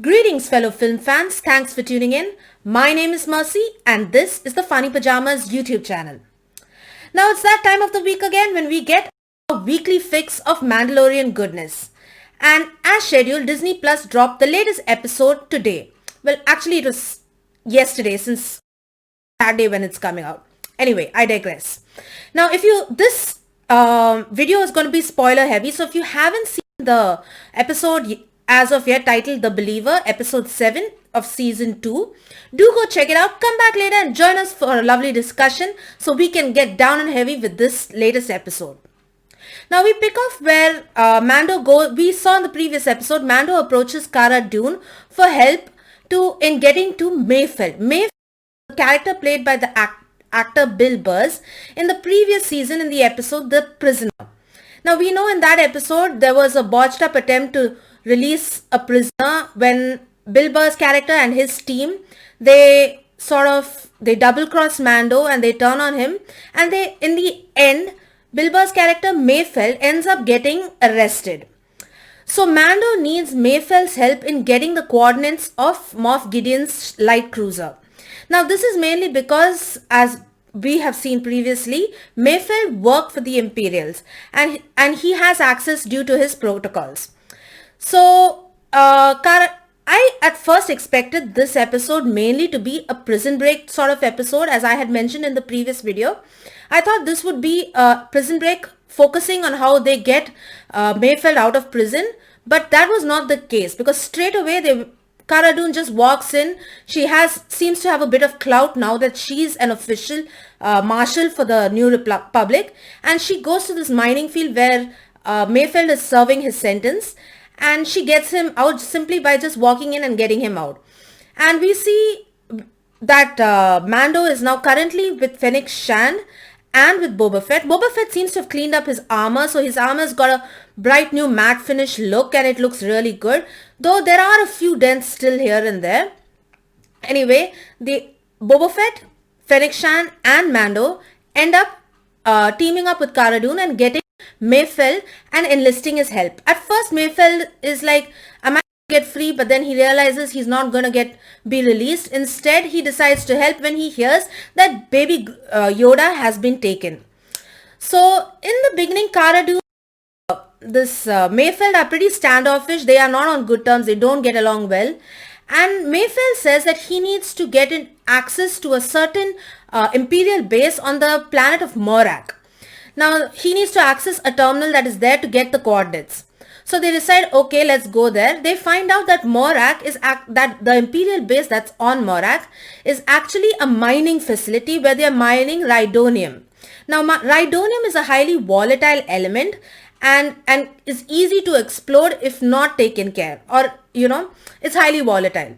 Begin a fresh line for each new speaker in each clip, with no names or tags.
Greetings, fellow film fans. Thanks for tuning in. My name is Mercy, and this is the Funny Pajamas YouTube channel. Now, it's that time of the week again when we get a weekly fix of Mandalorian goodness. And as scheduled, Disney Plus dropped the latest episode today. Well, actually, it was yesterday, since Saturday when it's coming out. Anyway, I digress. Now, this video is going to be spoiler heavy, so if you haven't seen the episode as of yet titled The Believer, episode 7 of season 2, do go check it out. Come back later and join us for a lovely discussion so we can get down and heavy with this latest episode. Now we pick off where we saw in the previous episode, Mando approaches Cara Dune for help in getting to Mayfeld. Mayfeld, the character played by the actor Bill Burrs in the previous season in the episode The Prisoner. Now we know in that episode there was a botched up attempt to release a prisoner when Bill Burr's character and his team, they double cross Mando and they turn on him, and in the end Bill Burr's character Mayfeld ends up getting arrested. So Mando needs Mayfeld's help in getting the coordinates of Moff Gideon's light cruiser. Now this is mainly because, as we have seen previously, Mayfeld worked for the Imperials and he has access due to his protocols. So I at first expected this episode mainly to be a prison break sort of episode, as I had mentioned in the previous video. I thought this would be a prison break focusing on how they get Mayfeld out of prison, but that was not the case, because straight away Cara Dune just walks in. She seems to have a bit of clout now that she's an official marshal for the New Republic, and she goes to this mining field where Mayfeld is serving his sentence, and she gets him out simply by just walking in and getting him out. And we see that Mando is now currently with Fennec Shand and with Boba Fett. Boba Fett seems to have cleaned up his armor, so his armor's got a bright new matte finish look and it looks really good, though there are a few dents still here and there. Anyway, the Boba Fett, Fennec Shand and Mando end up teaming up with Cara Dune and getting Mayfeld and enlisting his help. At first Mayfeld is like, am I get free, but then he realizes he's not going to be released. Instead, he decides to help when he hears that Baby Yoda has been taken. So in the beginning, Cara Dune, Mayfeld are pretty standoffish. They are not on good terms. They don't get along well. And Mayfeld says that he needs to get access to a certain Imperial base on the planet of Morak. Now, he needs to access a terminal that is there to get the coordinates. So they decide, okay, let's go there. They find out that that the Imperial base that's on Morak is actually a mining facility where they are mining rhydonium. Now, rhydonium is a highly volatile element and is easy to explode if not taken care, or, it's highly volatile.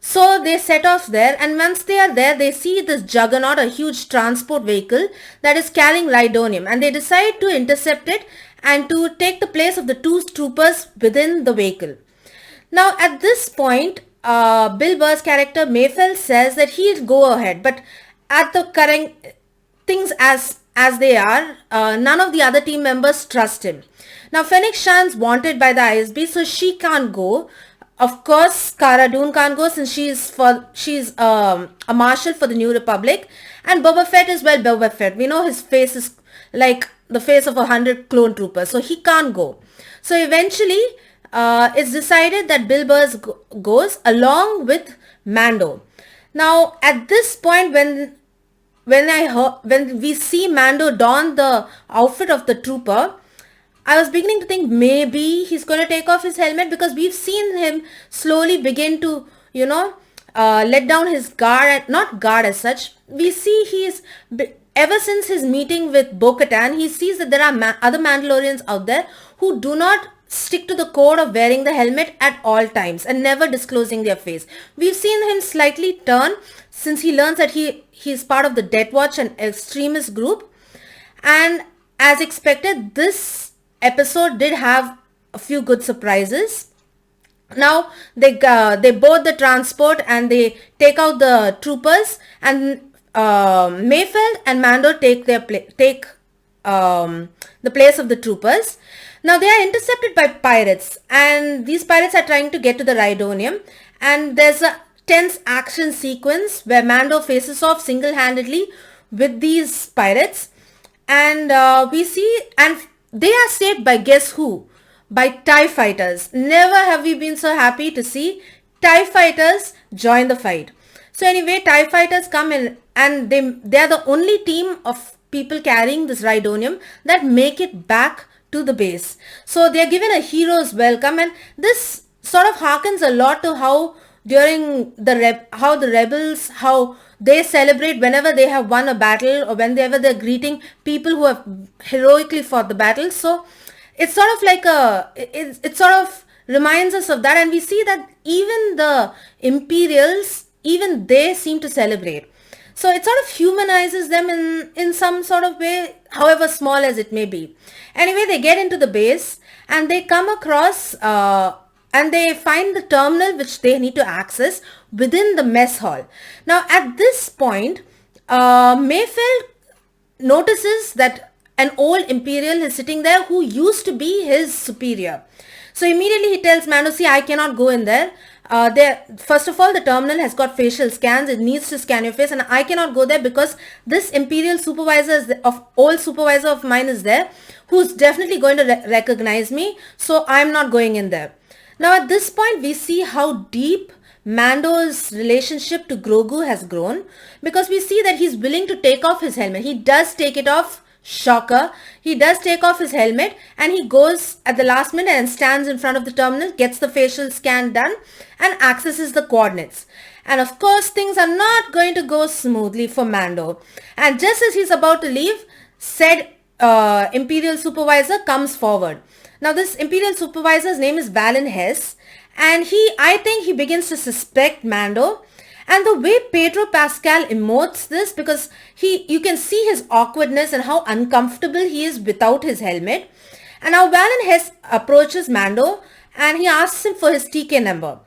So they set off there, and once they are there, they see this juggernaut, a huge transport vehicle that is carrying rhydonium, and they decide to intercept it and to take the place of the two troopers within the vehicle. Now at this point, Bill Burr's character Mayfeld says that he'll go ahead, but at the current things as they are, none of the other team members trust him. Now Fennec Shand's wanted by the ISB, so she can't go. Of course, Cara Dune can't go since she's a marshal for the New Republic, and Boba Fett is Boba Fett. We know his face is like the face of 100 clone troopers, so he can't go. So eventually, it's decided that Bill Burr goes along with Mando. Now, at this point, when we see Mando don the outfit of the trooper, I was beginning to think maybe he's going to take off his helmet, because we've seen him slowly begin to, let down his guard, not guard as such. We see ever since his meeting with Bo-Katan, he sees that there are other Mandalorians out there who do not stick to the code of wearing the helmet at all times and never disclosing their face. We've seen him slightly turn since he learns that he is part of the Death Watch, an extremist group. And as expected, this episode did have a few good surprises. Now they board the transport and they take out the troopers, and Mayfeld and Mando take the place of the troopers. Now they are intercepted by pirates, and these pirates are trying to get to the Rhydonium, and there's a tense action sequence where Mando faces off single-handedly with these pirates, and we see, and they are saved by guess who? By TIE fighters. Never have we been so happy to see TIE fighters join the fight. So anyway, TIE fighters come in, and they are the only team of people carrying this Rhydonium that make it back to the base. So they are given a hero's welcome, and this sort of harkens a lot to how during how the rebels, how they celebrate whenever they have won a battle, or whenever they're greeting people who have heroically fought the battle. So it's sort of like it sort of reminds us of that, and we see that even the Imperials, even they seem to celebrate. So it sort of humanizes them in some sort of way, however small as it may be. Anyway, they get into the base, and they come across and they find the terminal which they need to access within the mess hall. Now at this point, Mayfeld notices that an old Imperial is sitting there who used to be his superior. So immediately he tells Mando, see, I cannot go in there. First of all, the terminal has got facial scans. It needs to scan your face, and I cannot go there because this Imperial supervisor old supervisor of mine is there, who's definitely going to recognize me. So I'm not going in there. Now at this point, we see how deep Mando's relationship to Grogu has grown, because we see that he's willing to take off his helmet. He does take it off. Shocker. He does take off his helmet, and he goes at the last minute and stands in front of the terminal, gets the facial scan done, and accesses the coordinates. And of course, things are not going to go smoothly for Mando. And just as he's about to leave, said Imperial supervisor comes forward. Now this Imperial supervisor's name is Valen Hess, and I think he begins to suspect Mando. And the way Pedro Pascal emotes this, because you can see his awkwardness and how uncomfortable he is without his helmet. And now Valen Hess approaches Mando, and he asks him for his TK number.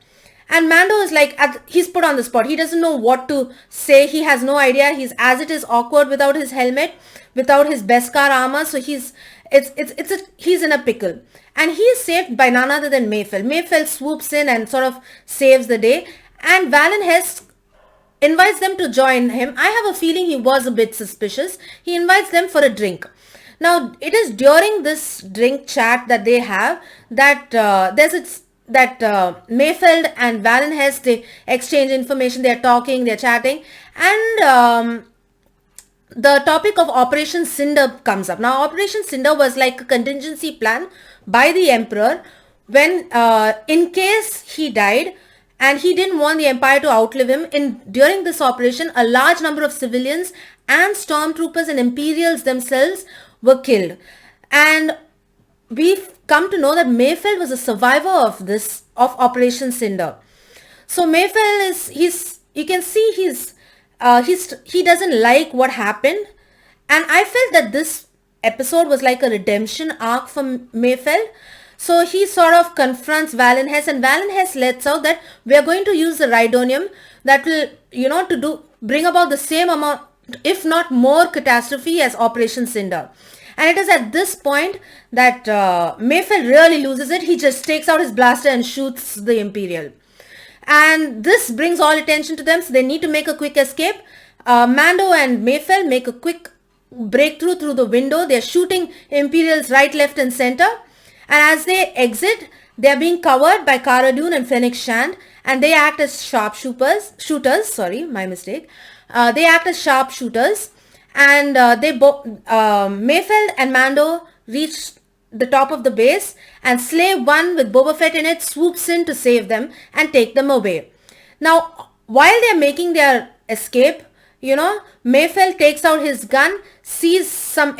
And Mando is like, he's put on the spot. He doesn't know what to say. He has no idea. He's as it is awkward without his helmet, without his Beskar armor. So he's in a pickle. And he is saved by none other than Mayfeld. Mayfeld swoops in and sort of saves the day. And Valen Hess invites them to join him. I have a feeling he was a bit suspicious. He invites them for a drink. Now, it is during this drink chat that they have that Mayfeld and Valen Hess, they exchange information, they're talking, they're chatting, and the topic of Operation Cinder comes up. Now, Operation Cinder was like a contingency plan by the Emperor when, in case he died, and he didn't want the Empire to outlive him. During this operation, a large number of civilians and stormtroopers and Imperials themselves were killed. And we've come to know that Mayfeld was a survivor of Operation Cinder. So Mayfeld you can see he doesn't like what happened. And I felt that this episode was like a redemption arc for Mayfeld. So he sort of confronts Valen Hess, and Valen Hess lets out that we are going to use the Rhydonium that will, bring about the same amount, if not more, catastrophe as Operation Cinder. And it is at this point that Mayfeld really loses it. He just takes out his blaster and shoots the Imperial. And this brings all attention to them, so they need to make a quick escape. Mando and Mayfeld make a quick breakthrough through the window. They're shooting Imperials right, left, and center. And as they exit, they are being covered by Cara Dune and Fennec Shand, and they act as shooters. They act as sharpshooters, and Mayfeld and Mando reach the top of the base, and Slave One with Boba Fett in it swoops in to save them and take them away. Now, while they are making their escape, Mayfeld takes out his gun, sees some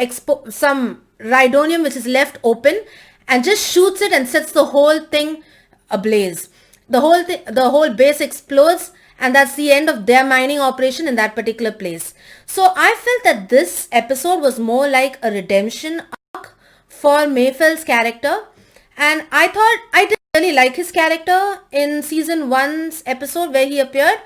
Rhydonium which is left open, and just shoots it and sets the whole thing ablaze. The whole base explodes, and that's the end of their mining operation in that particular place. So I felt that this episode was more like a redemption arc for Mayfeld's character, and I thought I didn't really like his character in season 1's episode where he appeared,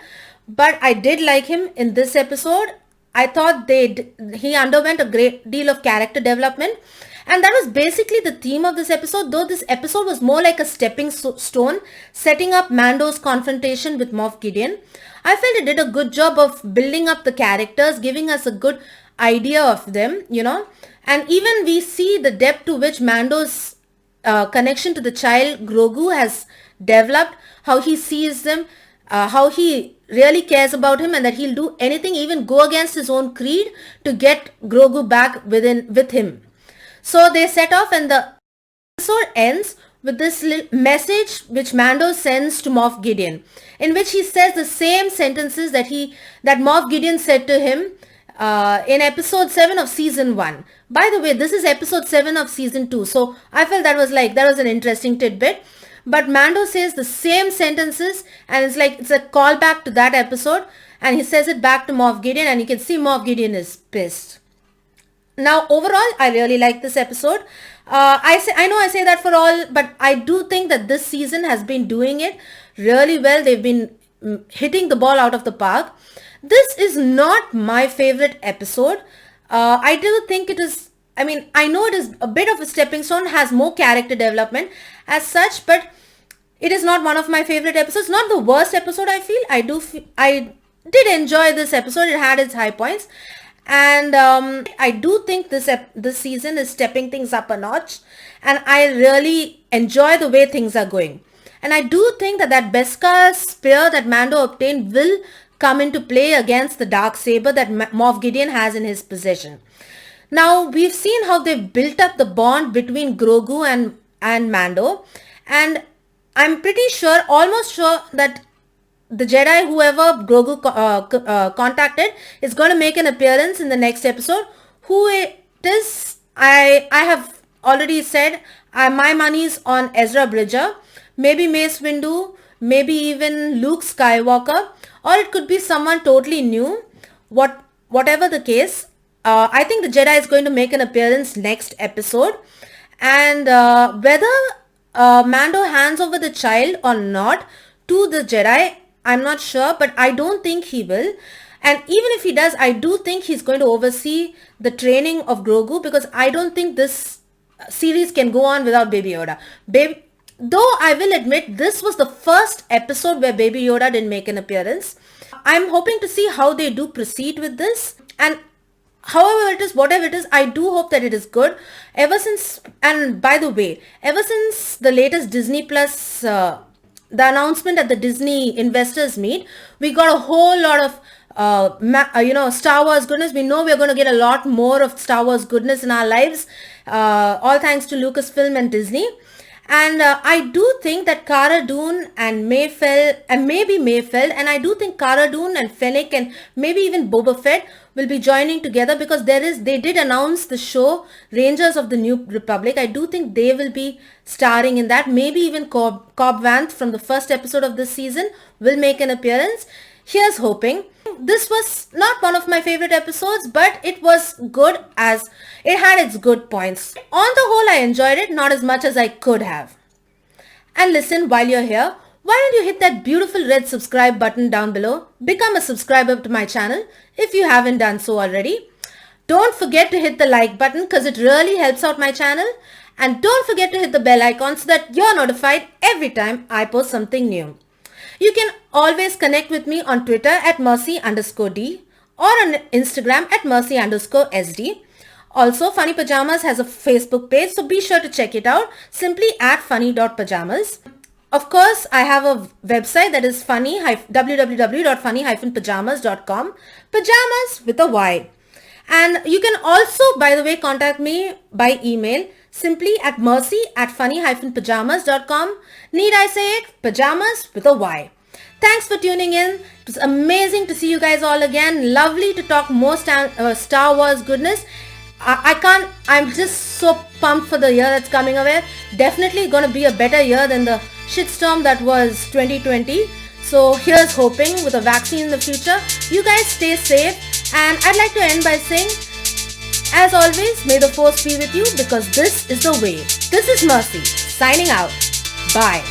but I did like him in this episode. I thought he underwent a great deal of character development. And that was basically the theme of this episode, though this episode was more like a stepping stone, setting up Mando's confrontation with Moff Gideon. I felt it did a good job of building up the characters, giving us a good idea of them, and even we see the depth to which Mando's connection to the child Grogu has developed, how he sees them, how he really cares about him, and that he'll do anything, even go against his own creed to get Grogu back with him. So they set off, and the episode ends with this little message which Mando sends to Moff Gideon, in which he says the same sentences that Moff Gideon said to him in episode 7 of season 1. By the way, this is episode 7 of season 2. So I felt that was an interesting tidbit. But Mando says the same sentences, and it's a callback to that episode, and he says it back to Moff Gideon, and you can see Moff Gideon is pissed. Now, overall, I really like this episode. I know I say that for all, but I do think that this season has been doing it really well. They've been hitting the ball out of the park. This is not my favorite episode. I do think it is, I know it is a bit of a stepping stone, has more character development as such, but it is not one of my favorite episodes. Not the worst episode, I feel. I did enjoy this episode. It had its high points. And I do think this season is stepping things up a notch. And I really enjoy the way things are going. And I do think that Beskar spear that Mando obtained will come into play against the dark saber that Moff Gideon has in his possession. Now, we've seen how they've built up the bond between Grogu and Mando. And I'm pretty sure, almost sure, that the Jedi, whoever Grogu contacted, is going to make an appearance in the next episode. Who it is, I have already said, my money's on Ezra Bridger, maybe Mace Windu, maybe even Luke Skywalker, or it could be someone totally new. Whatever the case, I think the Jedi is going to make an appearance next episode. And whether Mando hands over the child or not to the Jedi, I'm not sure, but I don't think he will. And even if he does, I do think he's going to oversee the training of Grogu, because I don't think this series can go on without Baby Yoda. Though I will admit, this was the first episode where Baby Yoda didn't make an appearance. I'm hoping to see how they do proceed with this. And however it is, whatever it is, I do hope that it is good. And by the way, ever since the latest Disney Plus, the announcement at the Disney investors meet, we got a whole lot of Star Wars goodness. We know we're going to get a lot more of Star Wars goodness in our lives, all thanks to Lucasfilm and Disney. And I do think that Cara Dune and Mayfeld, and I do think Cara Dune and Fennec and maybe even Boba Fett will be joining together, because they did announce the show Rangers of the New Republic. I do think they will be starring in that. Maybe even Cobb Vanth from the first episode of this season will make an appearance. Here's hoping. This was not one of my favorite episodes, but it was good, as it had its good points. On the whole, I enjoyed it, not as much as I could have. And listen, while you're here, why don't you hit that beautiful red subscribe button down below? Become a subscriber to my channel if you haven't done so already. Don't forget to hit the like button, because it really helps out my channel. And don't forget to hit the bell icon so that you're notified every time I post something new. You can always connect with me on Twitter at Mercy_D or on Instagram at Mercy_SD. Also, Funny Pajamas has a Facebook page, so be sure to check it out, simply at funny.pajamas. Of course, I have a website that is www.funny-pajamas.com, pajamas with a Y. And you can also, by the way, contact me by email, simply at mercy@funny-pajamas.com. Need I say it? Pajamas with a Y. Thanks for tuning in. It was amazing to see you guys all again. Lovely to talk more Star Wars goodness. I'm just so pumped for the year that's coming away. Definitely going to be a better year than the shitstorm that was 2020. So here's hoping, with a vaccine in the future. You guys stay safe. And I'd like to end by saying, as always, may the force be with you, because this is the way. This is Mercy, signing out. Bye.